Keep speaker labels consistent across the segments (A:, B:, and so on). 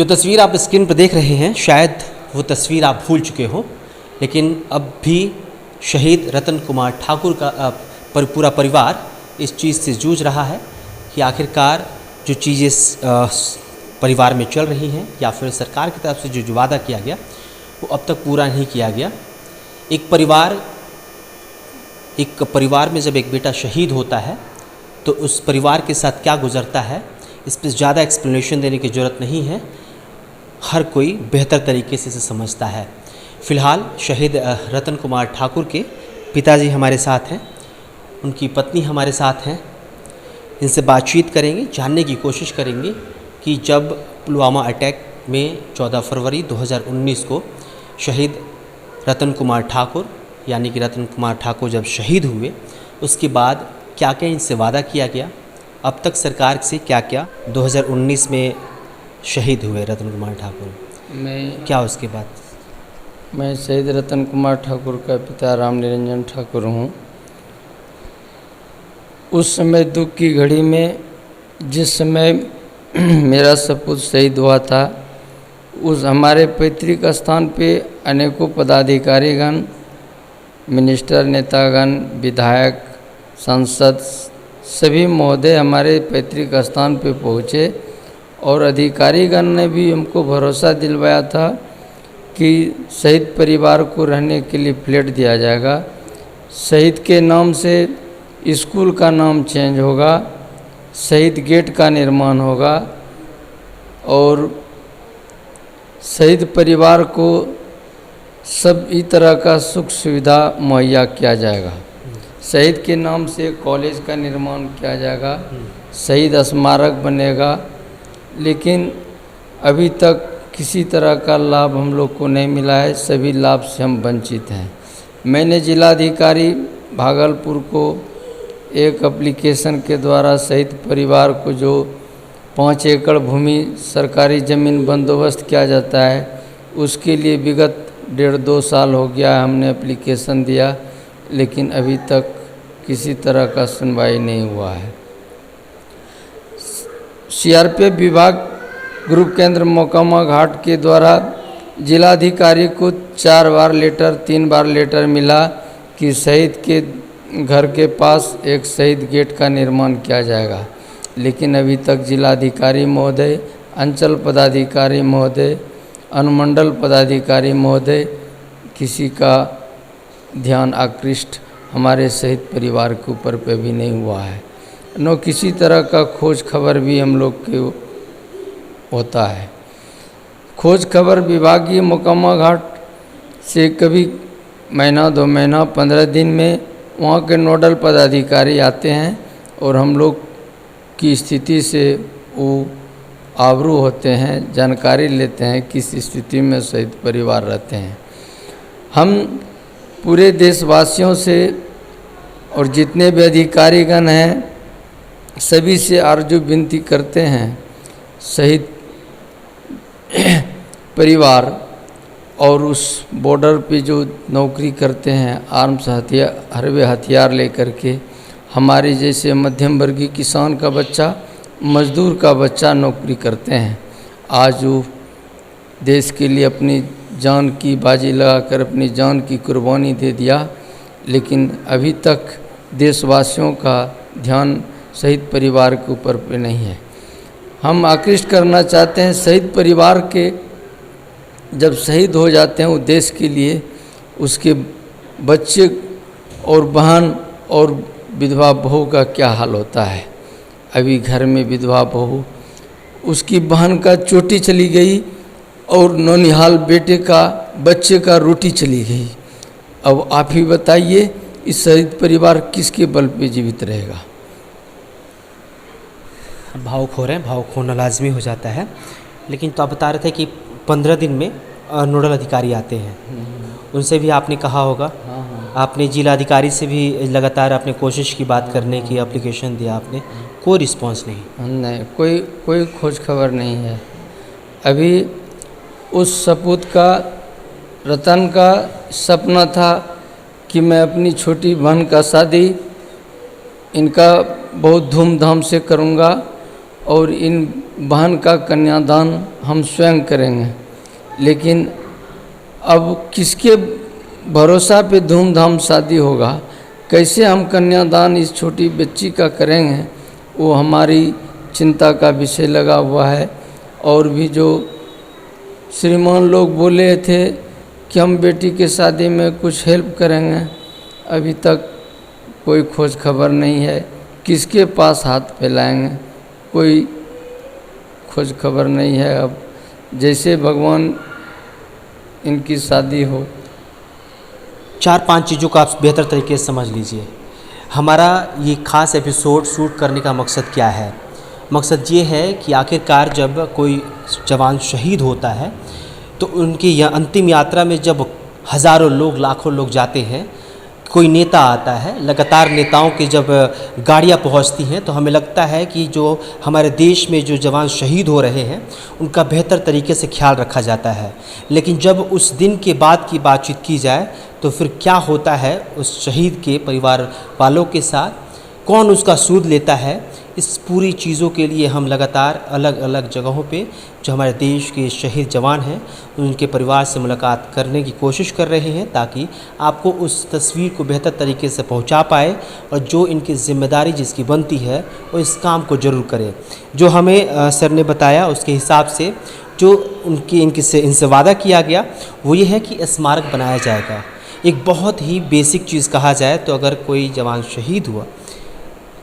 A: जो तस्वीर आप स्क्रीन पर देख रहे हैं, शायद वो तस्वीर आप भूल चुके हो, लेकिन अब भी शहीद रतन कुमार ठाकुर का पूरा परिवार इस चीज़ से जूझ रहा है कि आखिरकार जो चीज़ें परिवार में चल रही हैं या फिर सरकार की तरफ से जो वादा किया गया वो अब तक पूरा नहीं किया गया। एक परिवार में जब एक बेटा शहीद होता है तो उस परिवार के साथ क्या गुजरता है, इस पर ज़्यादा एक्सप्लेनेशन देने की ज़रूरत नहीं है, हर कोई बेहतर तरीके से इसे समझता है। फ़िलहाल शहीद रतन कुमार ठाकुर के पिताजी हमारे साथ हैं, उनकी पत्नी हमारे साथ हैं। इनसे बातचीत करेंगे, जानने की कोशिश करेंगे कि जब पुलवामा अटैक में 14 फरवरी 2019 को शहीद रतन कुमार ठाकुर यानी कि रतन कुमार ठाकुर जब शहीद हुए, उसके बाद क्या क्या इनसे वादा किया गया, अब तक सरकार से क्या क्या 2019 में शहीद हुए रतन कुमार ठाकुर, क्या उसके बाद।
B: मैं शहीद रतन कुमार ठाकुर का पिता राम निरंजन ठाकुर हूँ। उस समय दुख की घड़ी में जिस समय मेरा सपूत शहीद हुआ था, उस हमारे पैतृक स्थान पे अनेकों पदाधिकारीगण, मिनिस्टर, नेतागण, विधायक, सांसद सभी महोदय हमारे पैतृक स्थान पे पहुँचे और अधिकारीगण ने भी हमको भरोसा दिलवाया था कि शहीद परिवार को रहने के लिए फ्लैट दिया जाएगा, शहीद के नाम से स्कूल का नाम चेंज होगा, शहीद गेट का निर्माण होगा और शहीद परिवार को सभी तरह का सुख सुविधा मुहैया किया जाएगा, शहीद के नाम से कॉलेज का निर्माण किया जाएगा, शहीद स्मारक बनेगा। लेकिन अभी तक किसी तरह का लाभ हम लोग को नहीं मिला है, सभी लाभ से हम वंचित हैं। मैंने जिलाधिकारी भागलपुर को एक एप्लीकेशन के द्वारा शहीद परिवार को जो 5 एकड़ भूमि सरकारी ज़मीन बंदोबस्त किया जाता है, उसके लिए विगत 1.5-2 साल हो गया हमने एप्लीकेशन दिया, लेकिन अभी तक किसी तरह का सुनवाई नहीं हुआ है। सीआरपीएफ विभाग ग्रुप केंद्र मोकामा घाट के द्वारा जिलाधिकारी को 3 बार लेटर मिला कि शहीद के घर के पास एक शहीद गेट का निर्माण किया जाएगा, लेकिन अभी तक जिलाधिकारी महोदय, अंचल पदाधिकारी महोदय, अनुमंडल पदाधिकारी महोदय किसी का ध्यान आकृष्ट हमारे शहीद परिवार के ऊपर पे भी नहीं हुआ है, न किसी तरह का खोज खबर भी हम लोग के होता है। खोज खबर विभागीय मोकामा घाट से कभी महीना 2 महीना 15 दिन में वहाँ के नोडल पदाधिकारी आते हैं और हम लोग की स्थिति से वो आबरू होते हैं, जानकारी लेते हैं किस स्थिति में शहीद परिवार रहते हैं। हम पूरे देशवासियों से और जितने भी अधिकारीगण हैं सभी से आरजू विनती करते हैं, शहीद परिवार और उस बॉर्डर पे जो नौकरी करते हैं आर्म्स हरवे हथियार लेकर के, हमारे जैसे मध्यम वर्गीय किसान का बच्चा, मजदूर का बच्चा नौकरी करते हैं, आज वो देश के लिए अपनी जान की बाजी लगाकर अपनी जान की कुर्बानी दे दिया, लेकिन अभी तक देशवासियों का ध्यान शहीद परिवार के ऊपर पे नहीं है। हम आकृष्ट करना चाहते हैं शहीद परिवार के, जब शहीद हो जाते हैं वो देश के लिए, उसके बच्चे और बहन और विधवा बहू का क्या हाल होता है। अभी घर में विधवा बहू, उसकी बहन का चोटी चली गई और नौनिहाल बेटे का बच्चे का रोटी चली गई। अब आप ही बताइए इस शहीद परिवार किसके बल पे जीवित रहेगा।
A: भावुक हो रहे हैं, भावुक होना लाजमी हो जाता है, लेकिन तो आप बता रहे थे कि 15 दिन में नोडल अधिकारी आते हैं, उनसे भी आपने कहा होगा। आपने जिलाधिकारी से भी लगातार आपने कोशिश की बात करने की, एप्लीकेशन दिया आपने, कोई रिस्पांस नहीं।
B: कोई खोज खबर नहीं है। अभी उस सपूत का, रतन का सपना था कि मैं अपनी छोटी बहन का शादी इनका बहुत धूमधाम से करूंगा और इन बहन का कन्यादान हम स्वयं करेंगे। लेकिन अब किसके भरोसा पे धूमधाम शादी होगा, कैसे हम कन्यादान इस छोटी बच्ची का करेंगे, वो हमारी चिंता का विषय लगा हुआ है। और भी जो श्रीमान लोग बोले थे कि हम बेटी के शादी में कुछ हेल्प करेंगे, अभी तक कोई खोज खबर नहीं है। किसके पास हाथ फैलाएंगे, कोई खोज खबर नहीं है। अब जैसे भगवान इनकी शादी हो।
A: 4-5 चीज़ों को आप बेहतर तरीके से समझ लीजिए। हमारा ये खास एपिसोड शूट करने का मकसद क्या है? मकसद ये है कि आखिरकार जब कोई जवान शहीद होता है तो उनकी यह अंतिम यात्रा में जब हज़ारों लोग, लाखों लोग जाते हैं, कोई नेता आता है, लगातार नेताओं की जब गाड़ियाँ पहुंचती हैं तो हमें लगता है कि जो हमारे देश में जो जवान शहीद हो रहे हैं उनका बेहतर तरीके से ख्याल रखा जाता है। लेकिन जब उस दिन के बाद की बातचीत की जाए तो फिर क्या होता है उस शहीद के परिवार वालों के साथ, कौन उसका सूद लेता है, इस पूरी चीज़ों के लिए हम लगातार अलग अलग जगहों पे जो हमारे देश के शहीद जवान हैं उनके परिवार से मुलाकात करने की कोशिश कर रहे हैं, ताकि आपको उस तस्वीर को बेहतर तरीके से पहुंचा पाए और जो इनकी ज़िम्मेदारी जिसकी बनती है वो इस काम को ज़रूर करे। जो हमें सर ने बताया उसके हिसाब से जो इनसे वादा किया गया वो ये है कि स्मारक बनाया जाएगा। एक बहुत ही बेसिक चीज़ कहा जाए तो अगर कोई जवान शहीद हुआ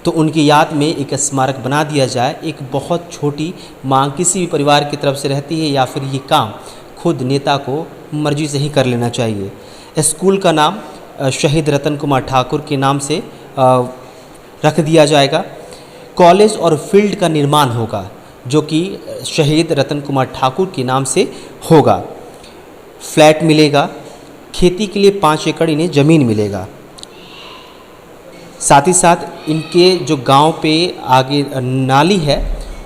A: तो उनकी याद में एक स्मारक बना दिया जाए। एक बहुत छोटी मांग किसी भी परिवार की तरफ से रहती है, या फिर ये काम खुद नेता को मर्जी से ही कर लेना चाहिए। स्कूल का नाम शहीद रतन कुमार ठाकुर के नाम से रख दिया जाएगा। कॉलेज और फील्ड का निर्माण होगा जो कि शहीद रतन कुमार ठाकुर के नाम से होगा। फ्लैट मिलेगा, खेती के लिए 5 एकड़ इन्हें ज़मीन मिलेगा। साथ ही साथ इनके जो गांव पे आगे नाली है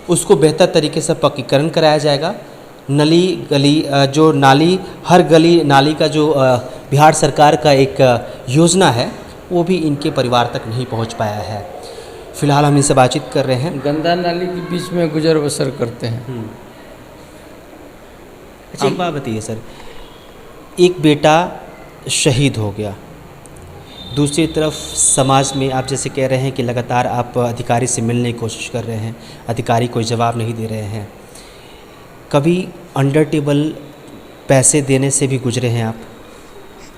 A: उसको बेहतर तरीके से पक्कीकरण कराया जाएगा। नली गली जो नाली हर गली नाली का जो बिहार सरकार का एक योजना है वो भी इनके परिवार तक नहीं पहुंच पाया है। फिलहाल हम इनसे बातचीत कर रहे हैं।
B: गंदा नाली के बीच में गुजर बसर करते हैं।
A: अच्छा, एक बात बताइए सर, एक बेटा शहीद हो गया, दूसरी तरफ समाज में आप जैसे कह रहे हैं कि लगातार आप अधिकारी से मिलने की कोशिश कर रहे हैं, अधिकारी कोई जवाब नहीं दे रहे हैं, कभी अंडर टेबल पैसे देने से भी गुजरे हैं आप?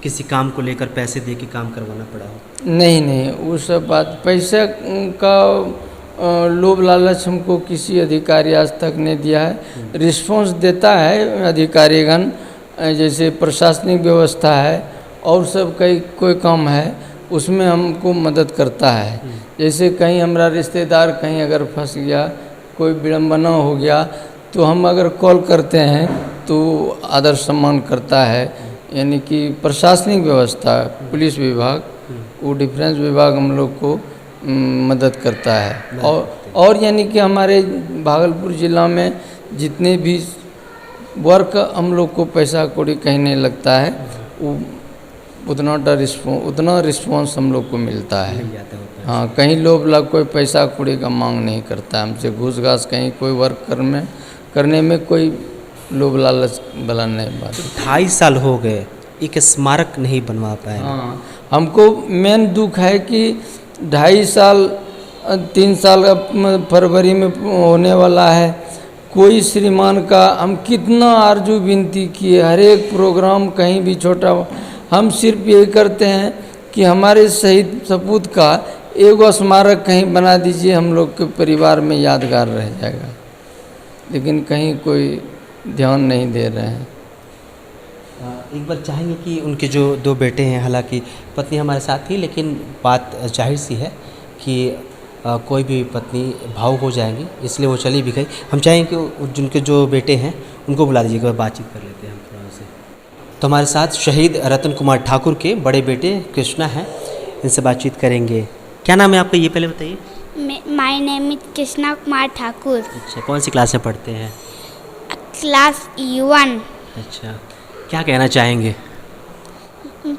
A: किसी काम को लेकर पैसे दे के काम करवाना पड़ा हो?
B: नहीं, वो सब बात पैसे का लोभ लालच हमको किसी अधिकारी आज तक नहीं दिया है। रिस्पॉन्स देता है अधिकारीगण, जैसे प्रशासनिक व्यवस्था है और सब कोई काम है उसमें हमको मदद करता है। जैसे कहीं हमारा रिश्तेदार कहीं अगर फंस गया, कोई विडम्बना हो गया, तो हम अगर कॉल करते हैं तो आदर सम्मान करता है। यानी कि प्रशासनिक व्यवस्था, पुलिस विभाग, वो डिफेंस विभाग हम लोग को मदद करता है। और यानी कि हमारे भागलपुर ज़िला में जितने भी वर्क हम लोग को पैसा कौड़ी कहीं नहीं लगता है, वो उतना रिस्पॉन्स हम लोग को मिलता है। हाँ, कहीं लोग कोई पैसा कौड़ी का मांग नहीं करता है हमसे। घूस घास कहीं कोई वर्क करने में कोई लोभ लालच वाला नहीं बात।
A: 2.5 साल हो गए, एक स्मारक नहीं बनवा पाए।
B: हाँ, हमको मेन दुख है कि 2.5 साल 3 साल फरवरी में होने वाला है। कोई श्रीमान का हम कितना आरजू विनती किए, हर एक प्रोग्राम कहीं भी छोटा, हम सिर्फ यही करते हैं कि हमारे शहीद सपूत का एगो स्मारक कहीं बना दीजिए, हम लोग के परिवार में यादगार रह जाएगा। लेकिन कहीं कोई ध्यान नहीं दे रहे हैं।
A: एक बार चाहेंगे कि उनके जो 2 बेटे हैं, हालांकि पत्नी हमारे साथ थी, लेकिन बात जाहिर सी है कि कोई भी पत्नी भावुक हो जाएंगी, इसलिए वो चली भी गई। हम चाहेंगे कि जिनके जो बेटे हैं उनको बुला दीजिएगा, बातचीत कर लेते हैं हम थोड़ा से। तो हमारे साथ शहीद रतन कुमार ठाकुर के बड़े बेटे कृष्णा हैं, इनसे बातचीत करेंगे। क्या नाम है आपका, ये पहले बताइए।
C: My name is Krishna Kumar Thakur.
A: अच्छा, कौन सी क्लास में पढ़ते हैं?
C: Class E1।
A: अच्छा, क्या कहना चाहेंगे?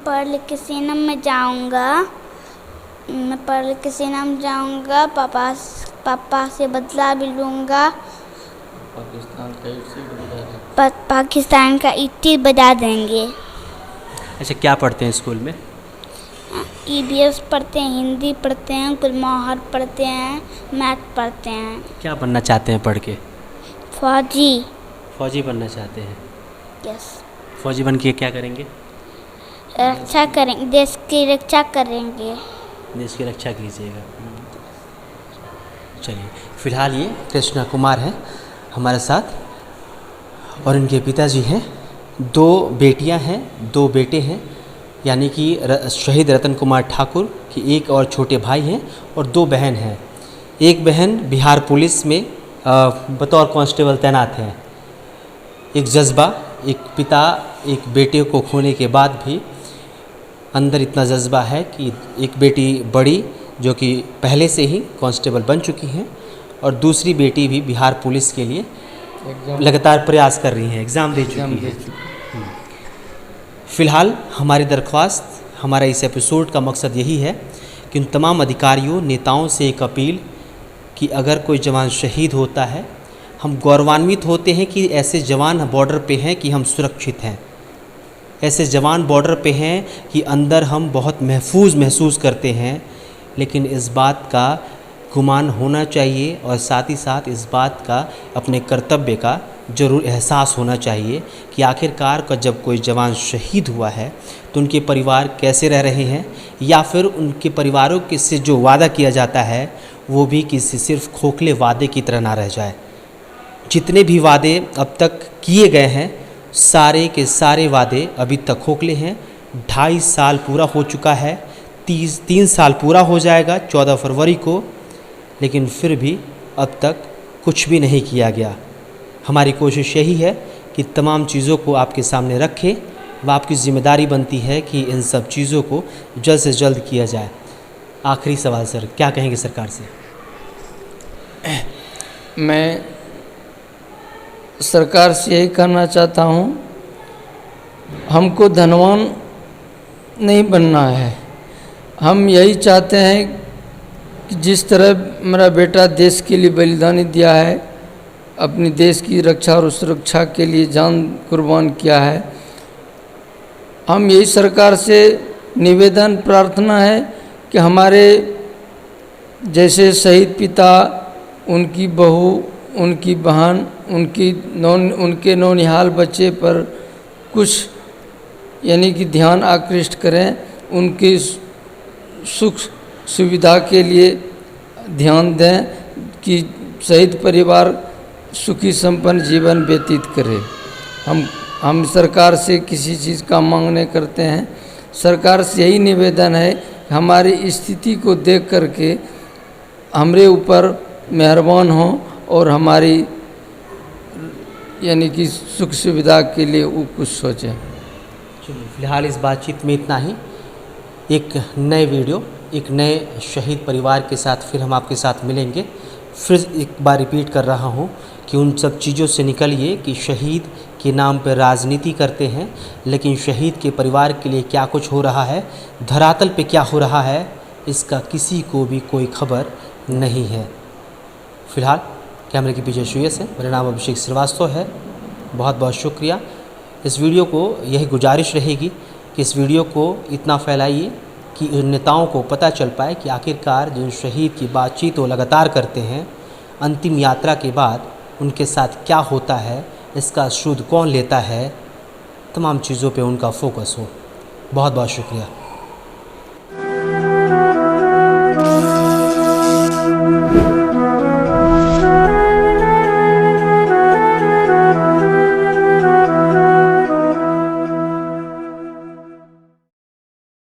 C: पढ़ लिख के सीनम में जाऊंगा, मैं पढ़ लिख के सीनम जाऊंगा, पापा से बदला भी लूँगा
B: पाकिस्तान का एक सीट बता दें।
C: पाकिस्तान का इट्टी बजा देंगे।
A: अच्छा, क्या पढ़ते हैं स्कूल में?
C: EVS पढ़ते हैं, हिंदी पढ़ते हैं, गुलमोहर पढ़ते हैं, मैथ पढ़ते हैं।
A: क्या बनना चाहते हैं पढ़ के?
C: फौजी।
A: फौजी बनना चाहते हैं।
C: यस।
A: फौजी बन के क्या करेंगे?
C: रक्षा करेंगे, देश की रक्षा करेंगे।
A: देश की रक्षा कीजिएगा। चलिए, फिलहाल ये कृष्णा कुमार हैं हमारे साथ और इनके पिताजी हैं। 2 बेटियां हैं, 2 बेटे हैं, यानी कि शहीद रतन कुमार ठाकुर की एक और छोटे भाई हैं और 2 बहन हैं। एक बहन बिहार पुलिस में बतौर कांस्टेबल तैनात हैं। एक जज्बा, एक पिता एक बेटे को खोने के बाद भी अंदर इतना जज्बा है कि एक बेटी बड़ी जो कि पहले से ही कांस्टेबल बन चुकी हैं और दूसरी बेटी भी बिहार पुलिस के लिए लगातार प्रयास कर रही हैं, एग्ज़ाम दे चुकी है। फ़िलहाल हमारी दरख्वास्त, हमारा इस एपिसोड का मकसद यही है कि उन तमाम अधिकारियों, नेताओं से एक अपील कि अगर कोई जवान शहीद होता है, हम गौरवान्वित होते हैं कि ऐसे जवान बॉर्डर पे हैं कि हम सुरक्षित हैं, ऐसे जवान बॉर्डर पे हैं कि अंदर हम बहुत महफूज महसूस करते हैं। लेकिन इस बात का गुमान होना चाहिए और साथ ही साथ इस बात का अपने कर्तव्य का ज़रूर एहसास होना चाहिए कि आखिरकार का जब कोई जवान शहीद हुआ है तो उनके परिवार कैसे रह रहे हैं, या फिर उनके परिवारों के से जो वादा किया जाता है वो भी किसी सिर्फ खोखले वादे की तरह ना रह जाए। जितने भी वादे अब तक किए गए हैं, सारे के सारे वादे अभी तक खोखले हैं। 2.5 साल पूरा हो चुका है, 3 साल पूरा हो जाएगा 14 फरवरी को, लेकिन फिर भी अब तक कुछ भी नहीं किया गया। हमारी कोशिश यही है कि तमाम चीज़ों को आपके सामने रखें। वह आपकी ज़िम्मेदारी बनती है कि इन सब चीज़ों को जल्द से जल्द किया जाए। आखिरी सवाल सर, क्या कहेंगे सरकार से?
B: मैं सरकार से यही कहना चाहता हूँ, हमको धनवान नहीं बनना है। हम यही चाहते हैं कि जिस तरह मेरा बेटा देश के लिए बलिदानी दिया है, अपनी देश की रक्षा और सुरक्षा के लिए जान कुर्बान किया है, हम यही सरकार से निवेदन प्रार्थना है कि हमारे जैसे शहीद पिता, उनकी बहू, उनकी बहन, उनके नौनिहाल बच्चे पर कुछ यानी कि ध्यान आकृष्ट करें, उनकी सुख सुविधा के लिए ध्यान दें कि शहीद परिवार सुखी संपन्न जीवन व्यतीत करे। हम सरकार से किसी चीज़ का मांग नहीं करते हैं। सरकार से यही निवेदन है कि हमारी स्थिति को देख करके हमारे ऊपर मेहरबान हो और हमारी यानी कि सुख सुविधा के लिए वो कुछ सोचें।
A: चलिए, फिलहाल इस बातचीत में इतना ही। एक नए वीडियो, एक नए शहीद परिवार के साथ फिर हम आपके साथ मिलेंगे। फिर एक बार रिपीट कर रहा हूँ कि उन सब चीज़ों से निकलिए कि शहीद के नाम पर राजनीति करते हैं, लेकिन शहीद के परिवार के लिए क्या कुछ हो रहा है, धरातल पे क्या हो रहा है, इसका किसी को भी कोई खबर नहीं है। फिलहाल कैमरे के पीछे सुयस है, मेरा नाम अभिषेक श्रीवास्तव है। बहुत बहुत शुक्रिया। इस वीडियो को यही गुजारिश रहेगी कि इस वीडियो को इतना फैलाइए कि उन नेताओं को पता चल पाए कि आखिरकार जिन शहीद की बातचीत वो लगातार करते हैं, अंतिम यात्रा के बाद उनके साथ क्या होता है, इसका शुद्ध कौन लेता है, तमाम चीज़ों पे उनका फोकस हो। बहुत बहुत शुक्रिया।